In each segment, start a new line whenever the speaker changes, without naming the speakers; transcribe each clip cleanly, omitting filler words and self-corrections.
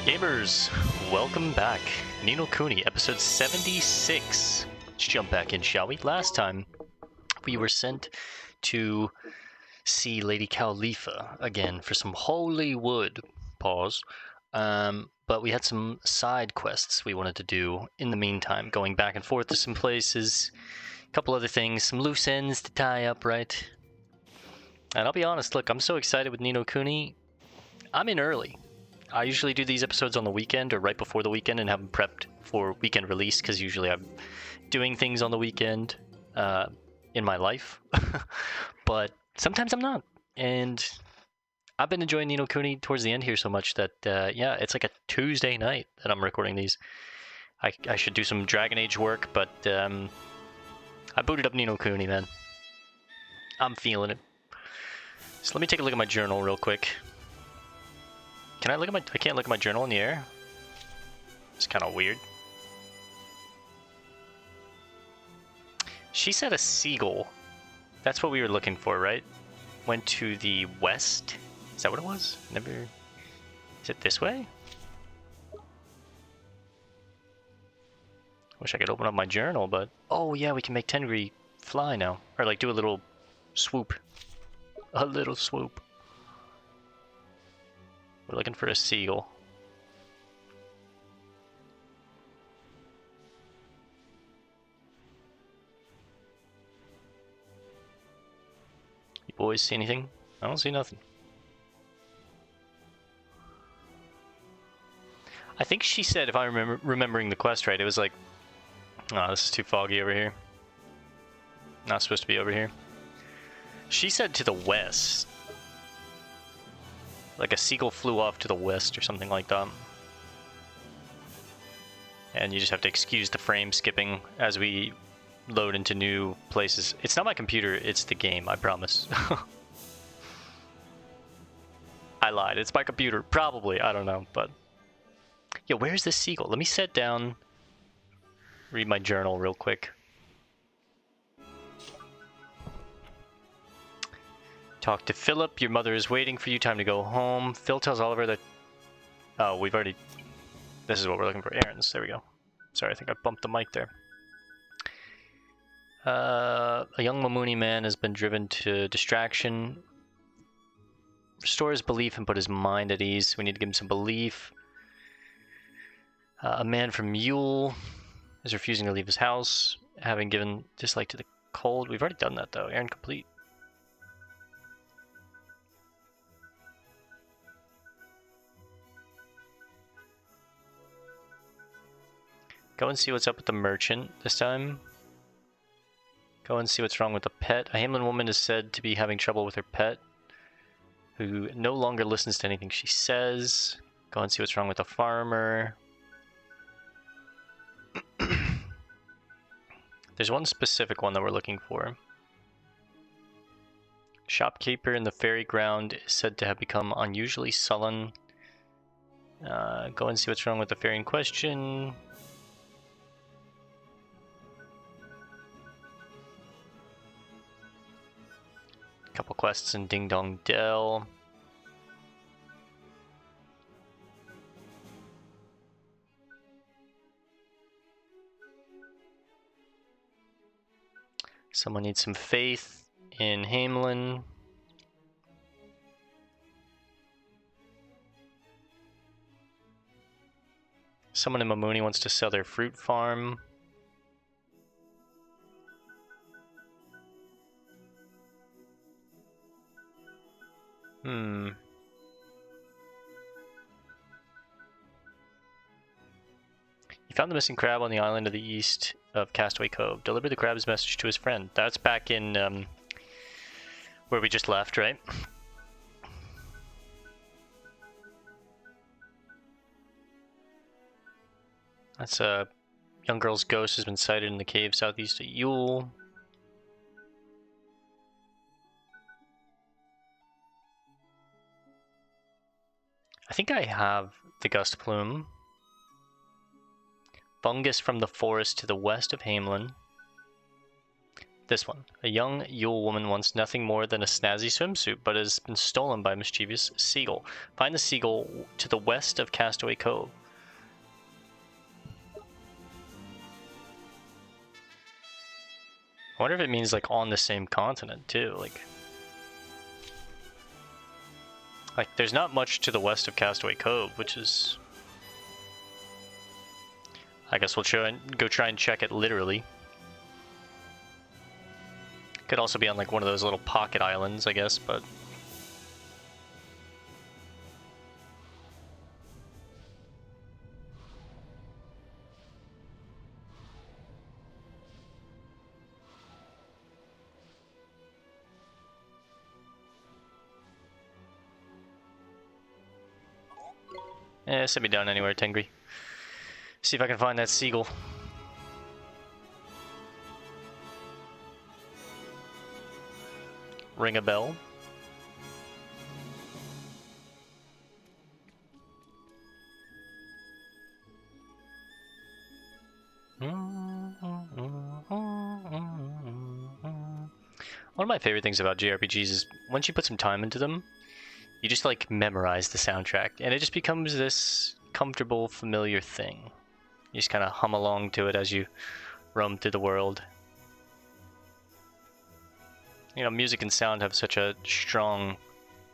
Gamers, welcome back. Ni no Kuni, episode 76. Let's jump back in, shall we? Last time, we were sent to see Lady Khalifa again for some holy wood. Pause. But we had some side quests we wanted to do in the meantime, going back and forth to some places, a couple other things, some loose ends to tie up, right? And I'll be honest, look, I'm so excited with Ni no Kuni. I'm in early. I usually do these episodes on the weekend or right before the weekend and have them prepped for weekend release because usually I'm doing things on the weekend in my life. But sometimes I'm not. And I've been enjoying Ni no Kuni towards the end here so much that, yeah, it's like a Tuesday night that I'm recording these. I should do some Dragon Age work, but I booted up Ni no Kuni, man. I'm feeling it. So let me take a look at my journal real quick. Can I look at I can't look at my journal in the air? It's kind of weird. She said a seagull. That's what we were looking for, right? Went to the west? Is that what it was? Never... Is it this way? Wish I could open up my journal, but... Oh yeah, we can make Tengri fly now. Or like do a little swoop. A little swoop. We're looking for a seagull. You boys see anything? I don't see nothing. I think she said, if I'm remembering the quest right, it was like, oh, this is too foggy over here. Not supposed to be over here. She said to the west. Like a seagull flew off to the west or something like that. And you just have to excuse the frame skipping as we load into new places. It's not my computer, it's the game, I promise. I lied, it's my computer, probably, I don't know, but... Yo, where's this seagull? Let me sit down, read my journal real quick. Talk to Philip. Your mother is waiting for you. Time to go home. Phil tells Oliver that... Oh, we've already... This is what we're looking for. Errands. There we go. Sorry, I think I bumped the mic there. A young Mamuni man has been driven to distraction. Restore his belief and put his mind at ease. We need to give him some belief. A man from Yule is refusing to leave his house, having given dislike to the cold. We've already done that, though. Errand complete. Go and see what's up with the merchant this time. Go and see what's wrong with the pet. A Hamelin woman is said to be having trouble with her pet, who no longer listens to anything she says. Go and see what's wrong with the farmer. There's one specific one that we're looking for. Shopkeeper in the ferry ground is said to have become unusually sullen. Go and see what's wrong with the ferry in question. Couple quests in Ding Dong Dell. Someone needs some faith in Hamelin. Someone in Mamuni wants to sell their fruit farm. You found the missing crab on the island to the east of Castaway Cove. Deliver the crab's message to his friend. That's back in where we just left, right? That's a young girl's ghost has been sighted in the cave southeast of Yule. I think I have the gust plume. Fungus from the forest to the west of Hamelin. This one. A young Yule woman wants nothing more than a snazzy swimsuit, but has been stolen by a mischievous seagull. Find the seagull to the west of Castaway Cove. I wonder if it means like on the same continent too. Like there's not much to the west of Castaway Cove, which is. I guess we'll go try and check it literally. Could also be on like one of those little pocket islands, I guess, but. Send me down anywhere, Tengri. See if I can find that seagull. Ring a bell. One of my favorite things about JRPGs is once you put some time into them, you just like memorize the soundtrack, and it just becomes this comfortable, familiar thing. You just kind of hum along to it as you roam through the world. You know, music and sound have such a strong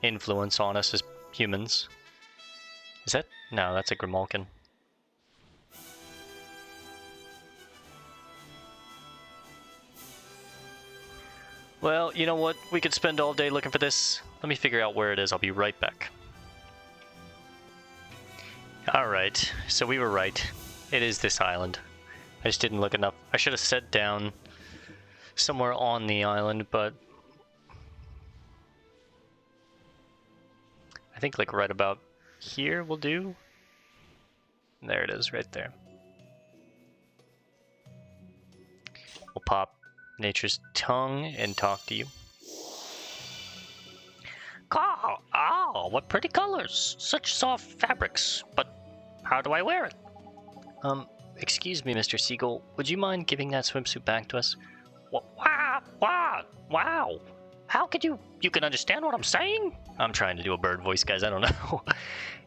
influence on us as humans. Is that? No, that's a Grimalkin. Well, you know what? We could spend all day looking for this. Let me figure out where it is. I'll be right back. Alright, so we were right. It is this island. I just didn't look enough. I should have set down somewhere on the island, but I think like right about here will do. There it is, right there. We'll pop nature's tongue and talk to you. Oh, what pretty colors! Such soft fabrics. But how do I wear it? Excuse me, Mr. Seagull. Would you mind giving that swimsuit back to us? Wow! How could you can understand what I'm saying? I'm trying to do a bird voice, guys. I don't know.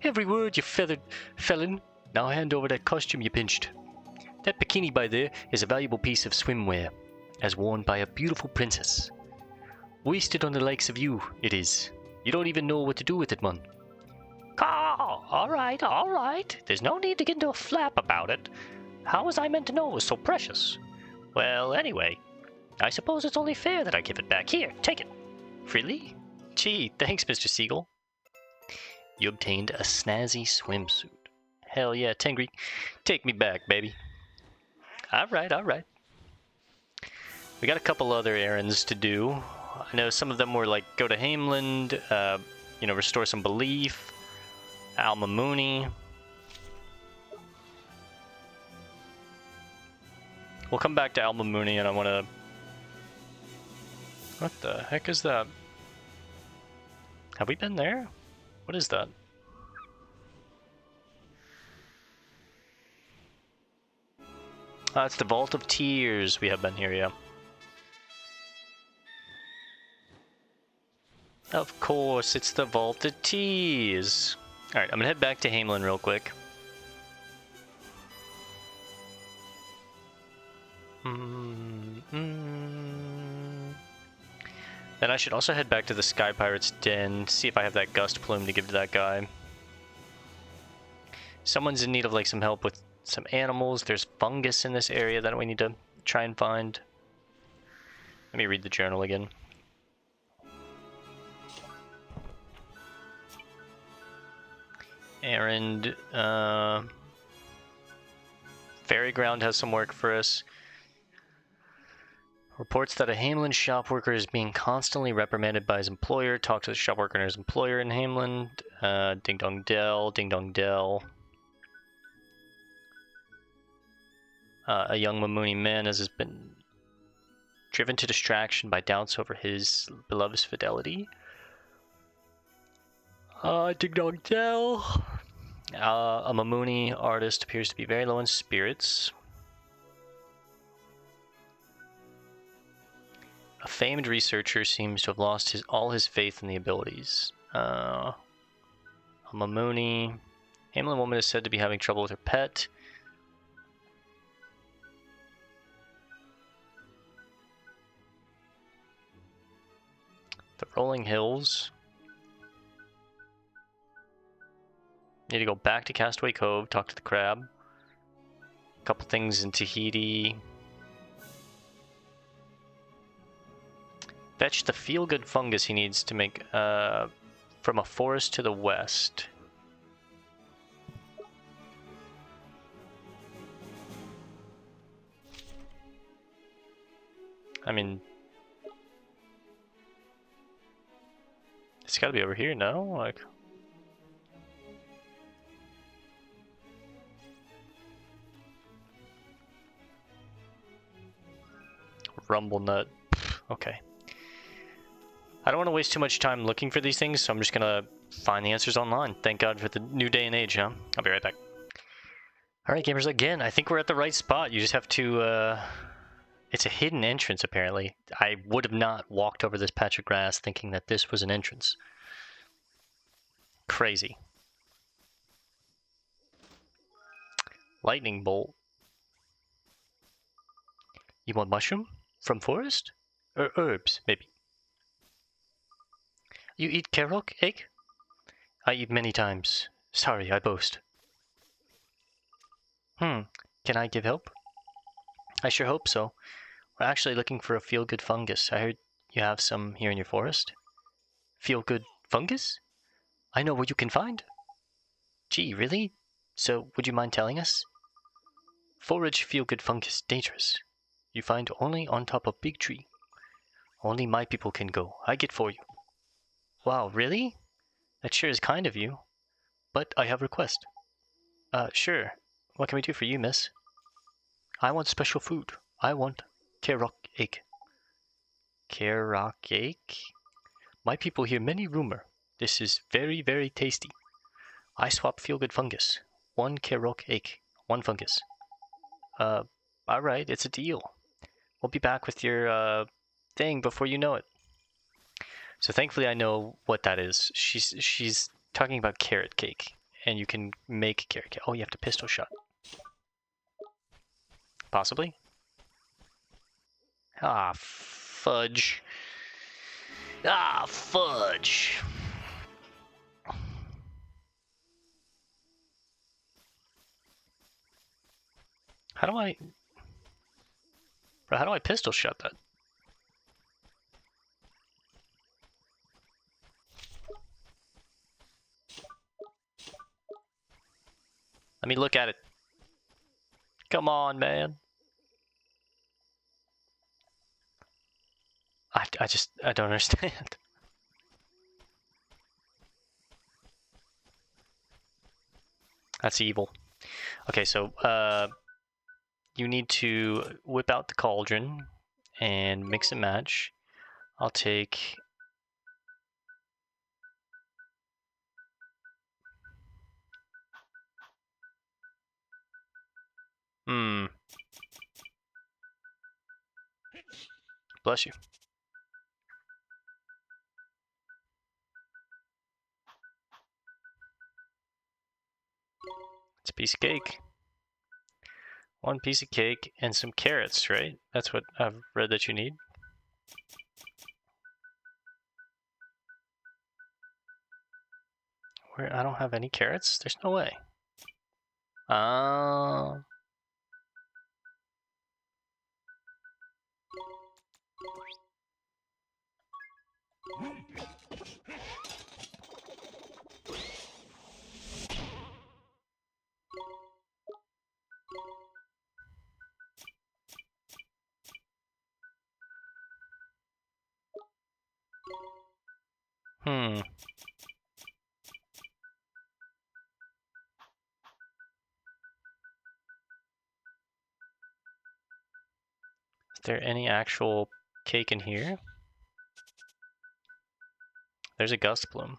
Every word, you feathered felon. Now hand over that costume you pinched. That bikini by there is a valuable piece of swimwear, as worn by a beautiful princess. Wasted on the likes of you, it is. You don't even know what to do with it, man. All right. There's no need to get into a flap about it. How was I meant to know it was so precious? Well, anyway, I suppose it's only fair that I give it back. Here, take it. Freely? Gee, thanks, Mr. Seagull. You obtained a snazzy swimsuit. Hell yeah, Tengri. Take me back, baby. All right. We got a couple other errands to do. I know some of them were like go to Hameland, restore some belief. Alma Mooney. We'll come back to Alma Mooney, and I want to. What the heck is that? Have we been there? What is that? It's the Vault of Tears. We have been here, yeah. Of course, it's the Vault of Tears. Alright, I'm gonna head back to Hamelin real quick. Then I should also head back to the Sky Pirate's Den, see if I have that gust plume to give to that guy. Someone's in need of like some help with some animals. There's fungus in this area that we need to try and find. Let me read the journal again. Errand, Fairyground has some work for us. Reports that a Hamelin shop worker is being constantly reprimanded by his employer. Talk to the shop worker and his employer in Hamelin. Ding Dong Dell. A young Mamuni man has been driven to distraction by doubts over his beloved's fidelity. Ding Dong Dell. A Mamuni artist appears to be very low in spirits. A famed researcher seems to have lost all his faith in the abilities. Mamoni. Hamlin woman is said to be having trouble with her pet. The rolling hills. Need to go back to Castaway Cove, talk to the crab. A couple things in Tahiti. Fetch the feel-good fungus he needs to make from a forest to the west. I mean, it's gotta be over here, no? Like, rumble nut. Okay. I don't want to waste too much time looking for these things, so I'm just gonna find the answers online. Thank God for the new day and age, huh? I'll be right back. Alright, gamers, again, I think we're at the right spot. You just have to, it's a hidden entrance, apparently. I would have not walked over this patch of grass thinking that this was an entrance. Crazy. Lightning bolt. You want mushroom? From forest? Or herbs, maybe. You eat carrot egg? I eat many times. Sorry, I boast. Can I give help? I sure hope so. We're actually looking for a feel-good fungus. I heard you have some here in your forest. Feel-good fungus? I know what you can find. Gee, really? So, would you mind telling us? Forage feel-good fungus dangerous. You find only on top of big tree. Only my people can go. I get for you. Wow, really? That sure is kind of you. But I have a request. Sure. What can we do for you, miss? I want special food. I want carrot egg. Carrot egg? My people hear many rumor. This is very, very tasty. I swap feel-good fungus. One carrot egg. One fungus. Alright, it's a deal. We'll be back with your, thing before you know it. So thankfully I know what that is. She's talking about carrot cake. And you can make carrot cake. Oh, you have to pistol shot. Possibly? Ah, fudge. Ah, fudge. How do I... Bro, how do I pistol shot that? Let me look at it. Come on, man. I don't understand. That's evil. Okay, so, you need to whip out the cauldron and mix and match. I'll take... Bless you. It's a piece of cake. One piece of cake and some carrots, right? That's what I've read that you need. Where? I don't have any carrots? There's no way. Is there any actual cake in here? There's a gust bloom.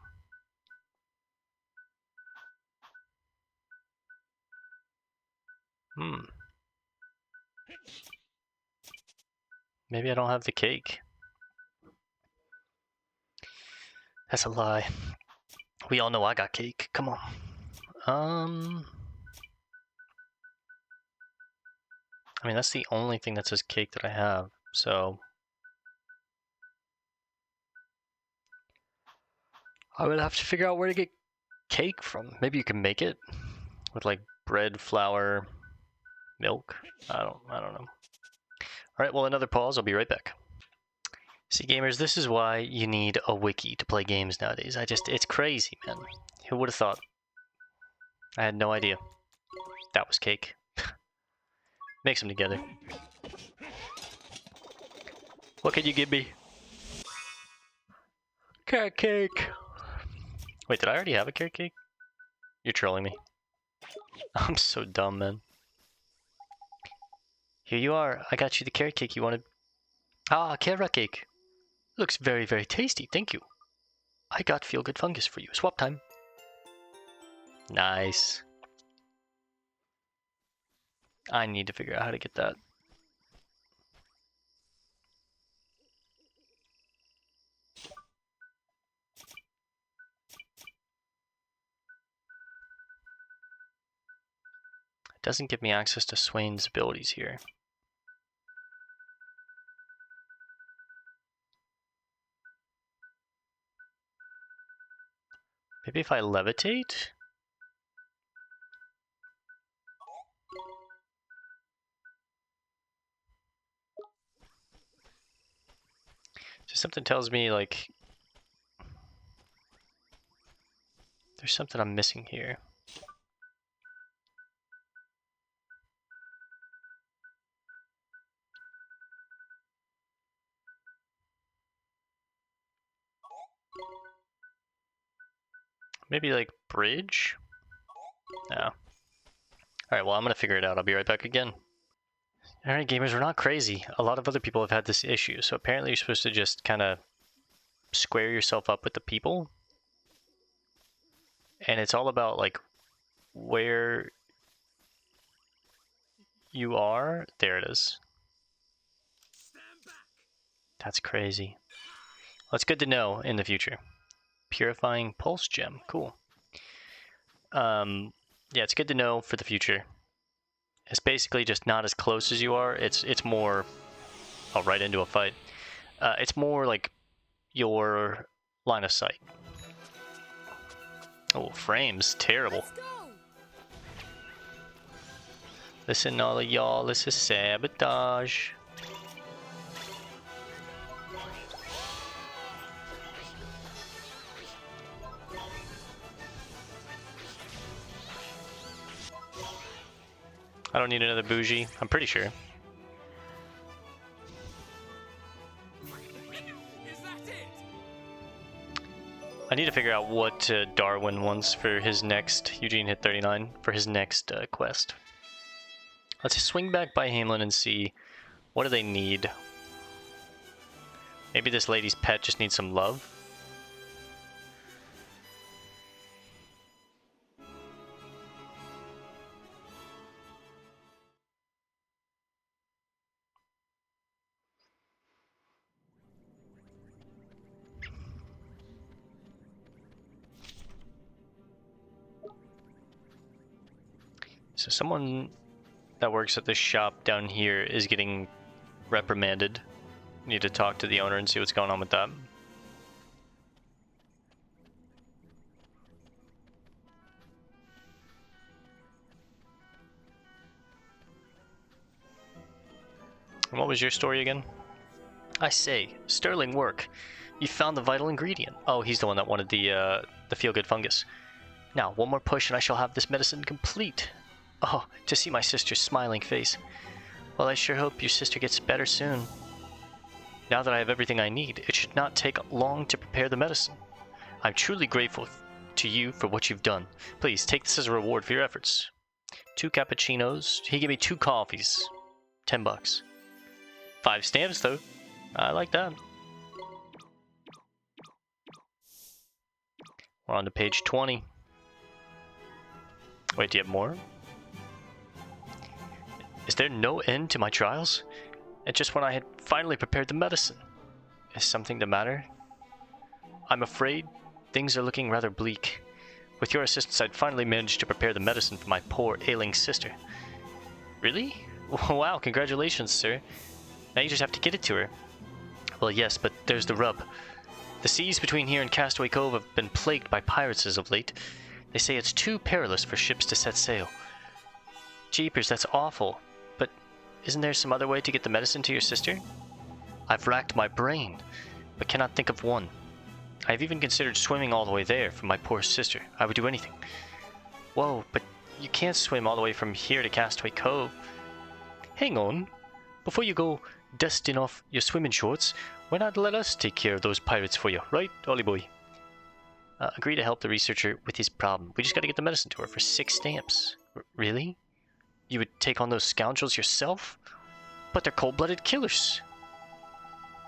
Maybe I don't have the cake. That's a lie. We all know I got cake. Come on. I mean, that's the only thing that says cake that I have, so I would have to figure out where to get cake from. Maybe you can make it with like bread, flour, milk. I don't know. All right, well, another pause. I'll be right back. See, gamers, this is why you need a wiki to play games nowadays. It's crazy, man. Who would have thought? I had no idea. That was cake. Mix them together. What can you give me? Carrot cake. Wait, did I already have a carrot cake? You're trolling me. I'm so dumb, man. Here you are. I got you the carrot cake you wanted. Ah, carrot cake. Looks very, very tasty. Thank you. I got feel good fungus for you. Swap time. Nice. I need to figure out how to get that. It doesn't give me access to Swain's abilities here. Maybe if I levitate? So something tells me, like, there's something I'm missing here. Maybe, like, bridge? No. Alright, well, I'm gonna figure it out. I'll be right back again. Alright, gamers, we're not crazy. A lot of other people have had this issue, so apparently you're supposed to just kind of square yourself up with the people. And it's all about, like, where you are. There it is. That's crazy. Well, it's good to know in the future. Purifying pulse gem. Cool. Yeah, it's good to know for the future. It's basically just not as close as you are. It's more... I'll right into a fight. It's more like your line of sight. Oh, frames. Terrible. Listen, all of y'all, this is sabotage. I don't need another bougie, I'm pretty sure. I need to figure out what Darwin wants for his next, Eugene hit 39, for his next quest. Let's swing back by Hamelin and see what do they need. Maybe this lady's pet just needs some love. So someone that works at this shop down here is getting reprimanded. Need to talk to the owner and see what's going on with that. And what was your story again? I say, sterling work. You found the vital ingredient. Oh, he's the one that wanted the feel-good fungus. Now, one more push and I shall have this medicine complete. Oh, to see my sister's smiling face. Well, I sure hope your sister gets better soon. Now that I have everything I need, it should not take long to prepare the medicine. I'm truly grateful to you for what you've done. Please, take this as a reward for your efforts. 2 cappuccinos. He gave me 2 coffees. $10. 5 stamps, though. I like that. We're on to page 20. Wait, do you have more? Is there no end to my trials? And just when I had finally prepared the medicine. Is something the matter? I'm afraid things are looking rather bleak. With your assistance, I'd finally managed to prepare the medicine for my poor, ailing sister. Really? Wow, congratulations, sir. Now you just have to get it to her. Well, yes, but there's the rub. The seas between here and Castaway Cove have been plagued by pirates as of late. They say it's too perilous for ships to set sail. Jeepers, that's awful. But isn't there some other way to get the medicine to your sister? I've racked my brain, but cannot think of one. I've even considered swimming all the way there for my poor sister. I would do anything. Whoa, but you can't swim all the way from here to Castaway Cove. Hang on. Before you go dusting off your swimming shorts, why not let us take care of those pirates for you, right, Ollie boy? Agree to help the researcher with his problem. We just gotta get the medicine to her for 6 stamps. Really? You would take on those scoundrels yourself? But they're cold-blooded killers.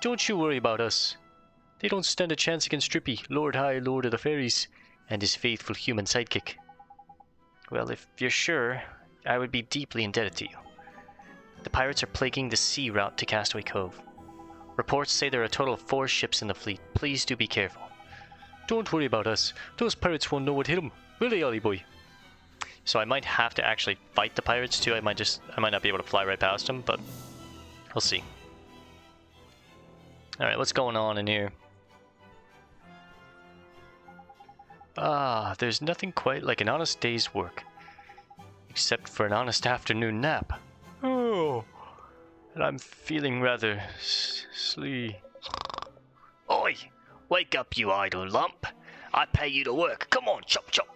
Don't you worry about us. They don't stand a chance against Drippy, Lord High Lord of the Fairies, and his faithful human sidekick. Well, if you're sure, I would be deeply indebted to you. The pirates are plaguing the sea route to Castaway Cove. Reports say there are a total of 4 ships in the fleet. Please do be careful. Don't worry about us. Those pirates won't know what hit them, will they, Ollie boy? So I might have to actually fight the pirates too. I might not be able to fly right past them, but we'll see. Alright, what's going on in here? There's nothing quite like an honest day's work. Except for an honest afternoon nap. Oh, and I'm feeling rather sleepy.
Oi! Wake up, you idle lump! I pay you to work. Come on, chop chop!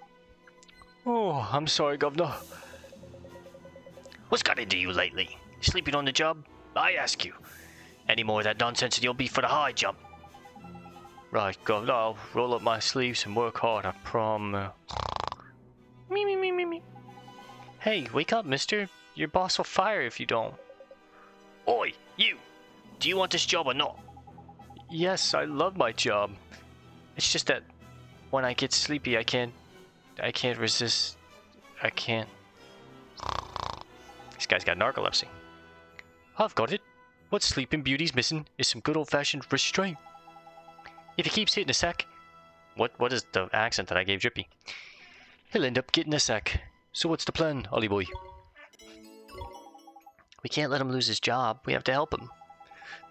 Oh, I'm sorry, governor.
What's got into you lately? Sleeping on the job? I ask you. Any more of that nonsense and you'll be for the high jump.
Right, governor, I'll roll up my sleeves and work hard, I promise. Me. Hey, wake up, mister. Your boss will fire if you don't.
Oi, you! Do you want this job or not?
Yes, I love my job. It's just that when I get sleepy, I can't resist. I can't. This guy's got narcolepsy. I've got it. What Sleeping Beauty's missing is some good old-fashioned restraint. If he keeps hitting a sack, what is the accent that I gave Drippy? He'll end up getting a sack. So what's the plan, Ollie boy? We can't let him lose his job. We have to help him.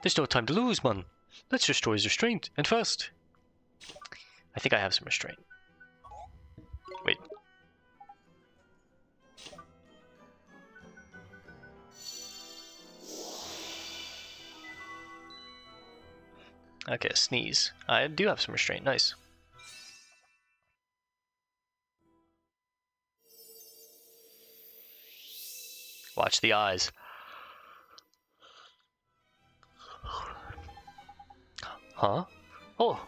There's no time to lose, man. Let's destroy his restraint, and fast. I think I have some restraint. Wait. Okay, sneeze. I do have some restraint. Nice. Watch the eyes. Huh? Oh!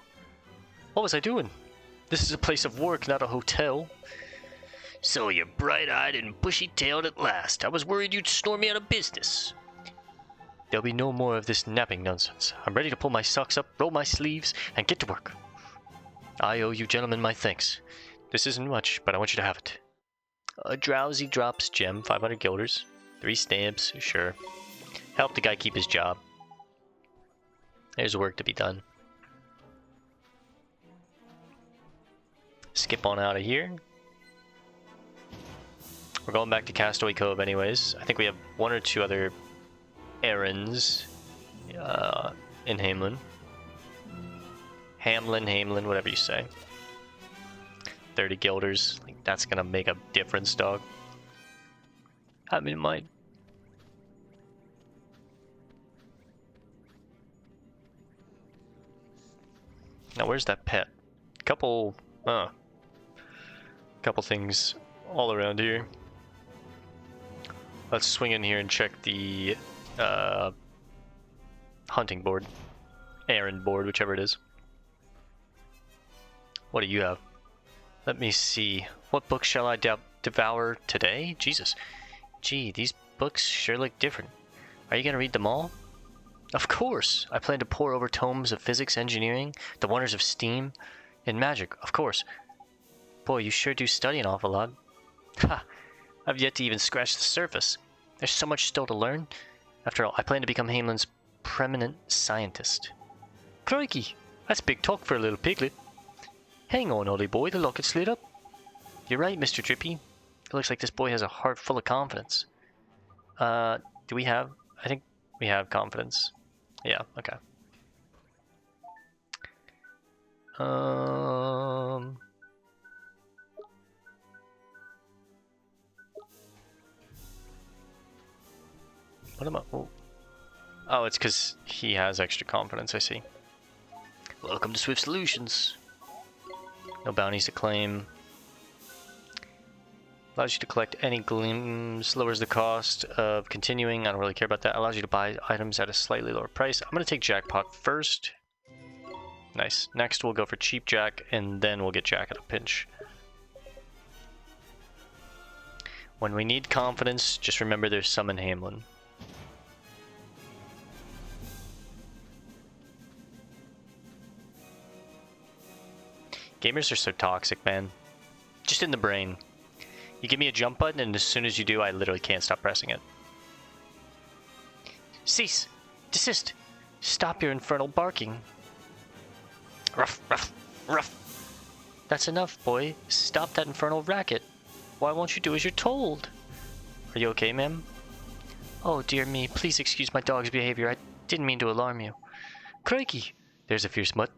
What was I doing? This is a place of work, not a hotel.
So you're bright-eyed and bushy-tailed at last. I was worried you'd snore me out of business.
There'll be no more of this napping nonsense. I'm ready to pull my socks up, roll my sleeves, and get to work. I owe you gentlemen my thanks. This isn't much, but I want you to have it. A drowsy drops gem, 500 guilders. 3 stamps, sure. Help the guy keep his job. There's work to be done. Skip on out of here. We're going back to Castaway Cove anyways. I think we have 1 or 2 other errands in Hamelin. Hamlin, whatever you say. 30 guilders. Like, that's gonna make a difference, dog. I mean, it might. Now, where's that pet? Couple things all around here. Let's swing in here and check the hunting board, errand board, whichever it is. What do you have? Let me see. What book shall I devour today? Jesus. Gee, these books sure look different. Are you gonna read them all? Of course! I plan to pore over tomes of physics, engineering, the wonders of steam, and magic, of course. Boy, you sure do study an awful lot. Ha! I've yet to even scratch the surface. There's so much still to learn. After all, I plan to become Hamelin's preeminent scientist. Crikey! That's big talk for a little piglet. Hang on, Ollie boy, the locket's lit up. You're right, Mr. Drippy. It looks like this boy has a heart full of confidence. Do we have... I think we have confidence. Yeah, okay. What am I... Oh, it's because he has extra confidence, I see. Welcome to Swift Solutions. No bounties to claim. Allows you to collect any gleams, lowers the cost of continuing. I don't really care about that. Allows you to buy items at a slightly lower price. I'm going to take Jackpot first. Nice. Next we'll go for Cheap Jack, and then we'll get Jack at a pinch. When we need confidence, just remember there's some in Hamlin. Gamers are so toxic, man. Just in the brain. You give me a jump button, and as soon as you do, I literally can't stop pressing it. Cease! Desist! Stop your infernal barking. Ruff, ruff, ruff. That's enough, boy. Stop that infernal racket. Why won't you do as you're told? Are you okay, ma'am? Oh, dear me. Please excuse my dog's behavior. I didn't mean to alarm you. Crikey! There's a fierce mutt.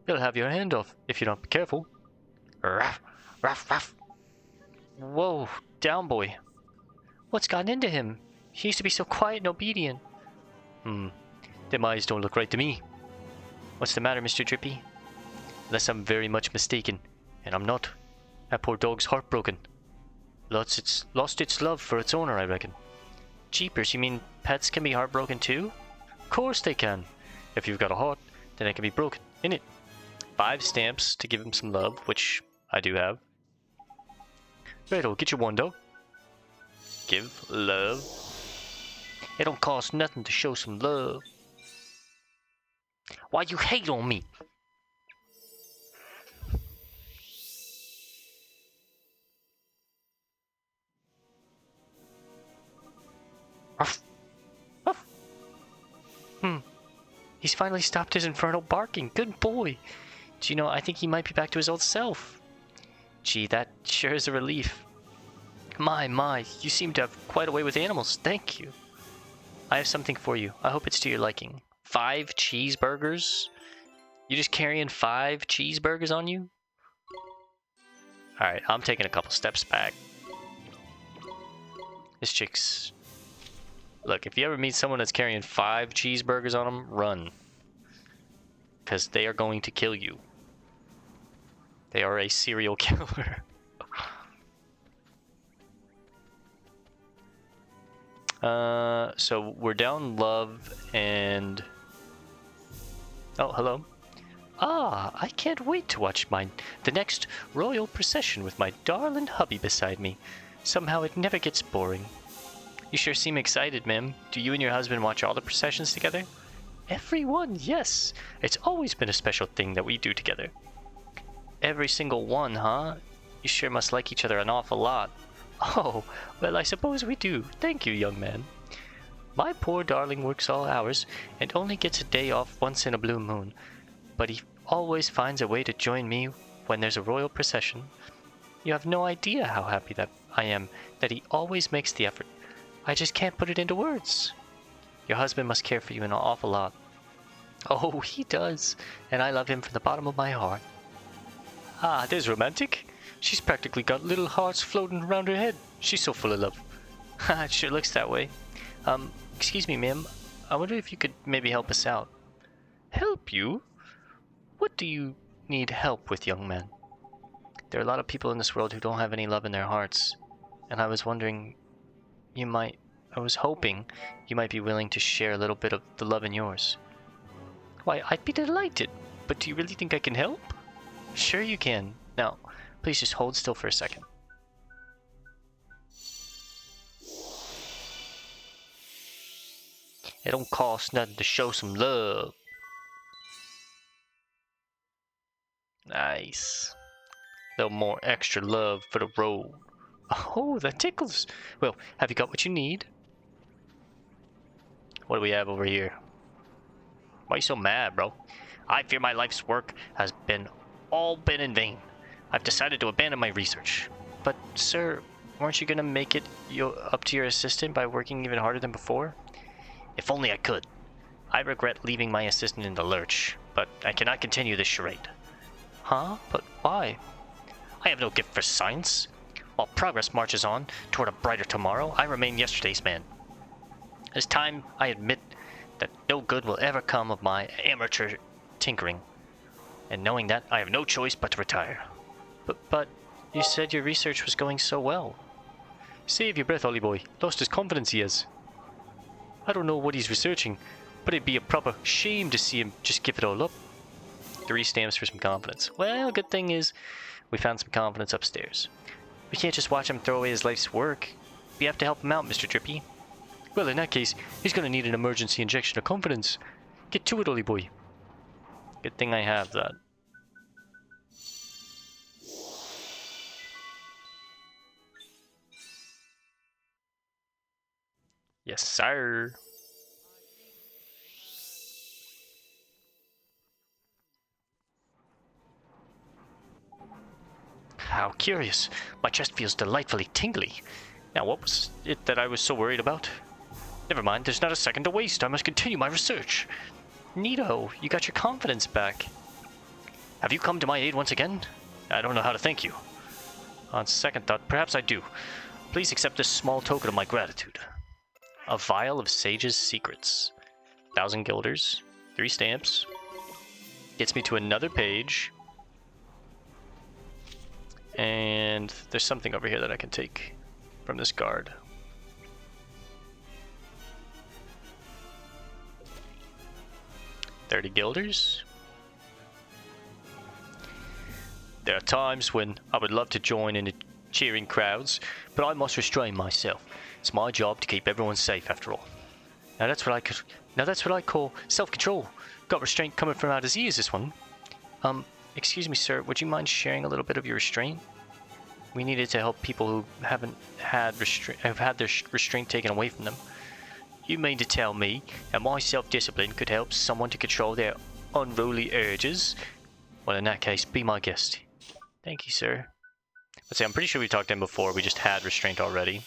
He'll have your hand off if you don't be careful. Ruff, ruff, ruff. Whoa, down boy. What's gotten into him? He used to be so quiet and obedient. Them eyes don't look right to me. What's the matter, Mr. Drippy? Unless I'm very much mistaken, and I'm not. That poor dog's heartbroken. Lost its love for its owner, I reckon. Jeepers, you mean pets can be heartbroken too? Of course they can. If you've got a heart, then it can be broken, innit? 5 stamps to give him some love, which I do have. Righto, get your one, dog. Give love. It don't cost nothing to show some love. Why you hate on me? Ruff. Ruff. He's finally stopped his infernal barking. Good boy. Do you know, I think he might be back to his old self. Gee, that sure is a relief. My, you seem to have quite a way with animals. Thank you. I have something for you. I hope it's to your liking. 5 cheeseburgers? You just carrying 5 cheeseburgers on you? Alright, I'm taking a couple steps back. This chick's... Look, if you ever meet someone that's carrying 5 cheeseburgers on them, run. Because they are going to kill you. They are a serial killer. So we're down love and... Oh, hello. Ah, I can't wait to watch the next royal procession with my darling hubby beside me. Somehow it never gets boring. You sure seem excited, ma'am. Do you and your husband watch all the processions together? Everyone, yes. It's always been a special thing that we do together. Every single one, huh? You sure must like each other an awful lot. Oh, well, I suppose we do. Thank you, young man. My poor darling works all hours and only gets a day off once in a blue moon. But he always finds a way to join me when there's a royal procession. You have no idea how happy that I am that he always makes the effort. I just can't put it into words. Your husband must care for you an awful lot. Oh, he does, and I love him from the bottom of my heart. Ah, there's romantic. She's practically got little hearts floating around her head. She's so full of love. It sure looks that way. Excuse me, ma'am. I wonder if you could maybe help us out. Help you? What do you need help with, young man? There are a lot of people in this world who don't have any love in their hearts. And I was wondering, I was hoping you might be willing to share a little bit of the love in yours. Why, I'd be delighted. But do you really think I can help? Sure you can. Now, please just hold still for a second. It don't cost nothing to show some love. Nice. A little more extra love for the road. Oh, that tickles. Well, have you got what you need? What do we have over here? Why are you so mad, bro? I fear my life's work has been
all been in vain. I've decided to abandon my research.
But, sir, weren't you gonna make it up to your assistant by working even harder than before?
If only I could. I regret leaving my assistant in the lurch, but I cannot continue this charade.
Huh? But why?
I have no gift for science. While progress marches on toward a brighter tomorrow, I remain yesterday's man. It's time I admit that no good will ever come of my amateur tinkering, and knowing that, I have no choice but to retire.
But you said your research was going so well. Save your breath, Ollie boy. Lost his confidence he has. I don't know what he's researching, but it'd be a proper shame to see him just give it all up. 3 stamps for some confidence. Well, good thing is, we found some confidence upstairs. We can't just watch him throw away his life's work. We have to help him out, Mr. Drippy. Well, in that case, he's gonna need an emergency injection of confidence. Get to it, Ollie boy. Good thing I have that. Yes, sir. How curious. My chest feels delightfully tingly. Now, what was it that I was so worried about? Never mind, there's not a second to waste. I must continue my research. Neato, you got your confidence back.
Have you come to my aid once again? I don't know how to thank you.
On second thought, perhaps I do.
Please accept this small token of my gratitude.
A vial of Sage's secrets. 1,000 guilders. 3 stamps. Gets me to another page. And there's something over here that I can take from this guard. $30 guilders. There are times when I would love to join in the cheering crowds, but I must restrain myself. It's my job to keep everyone safe, after all. Now that's what I call self-control. Got restraint coming from out his ears, this one. Excuse me, sir. Would you mind sharing a little bit of your restraint? We needed to help people who have had their restraint taken away from them.
You mean to tell me that my self-discipline could help someone to control their unruly urges?
Well, in that case, be my guest. Thank you, sir. Let's see, I'm pretty sure we talked to him before. We just had restraint already.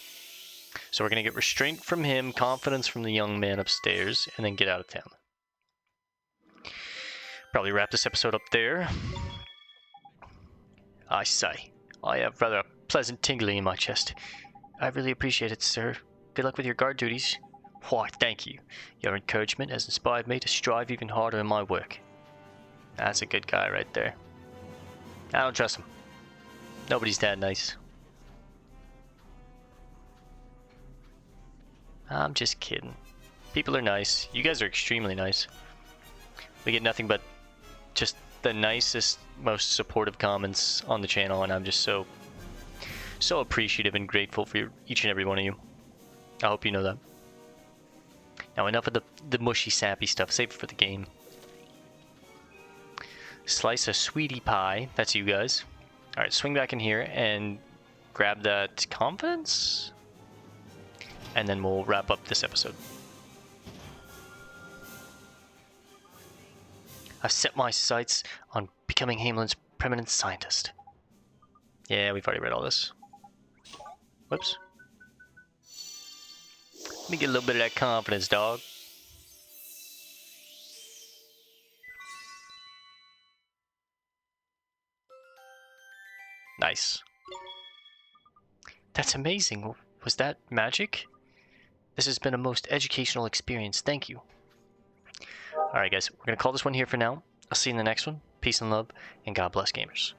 So we're going to get restraint from him, confidence from the young man upstairs, and then get out of town. Probably wrap this episode up there. I say, I have rather a pleasant tingling in my chest. I really appreciate it, sir. Good luck with your guard duties.
Why, thank you.
Your encouragement has inspired me to strive even harder in my work. That's a good guy right there. I don't trust him. Nobody's that nice. I'm just kidding. People are nice. You guys are extremely nice. We get nothing but just the nicest, most supportive comments on the channel, and I'm just so appreciative and grateful for each and every one of you. I hope you know that. Now enough of the mushy, sappy stuff. Save it for the game. Slice a sweetie pie. That's you guys. Alright, swing back in here and grab that confidence. And then we'll wrap up this episode. I've set my sights on becoming Hamelin's preeminent scientist. Yeah, we've already read all this. Whoops. Let me get a little bit of that confidence, dog. Nice. That's amazing. Was that magic? This has been a most educational experience. Thank you. Alright guys, we're going to call this one here for now. I'll see you in the next one. Peace and love, and God bless gamers.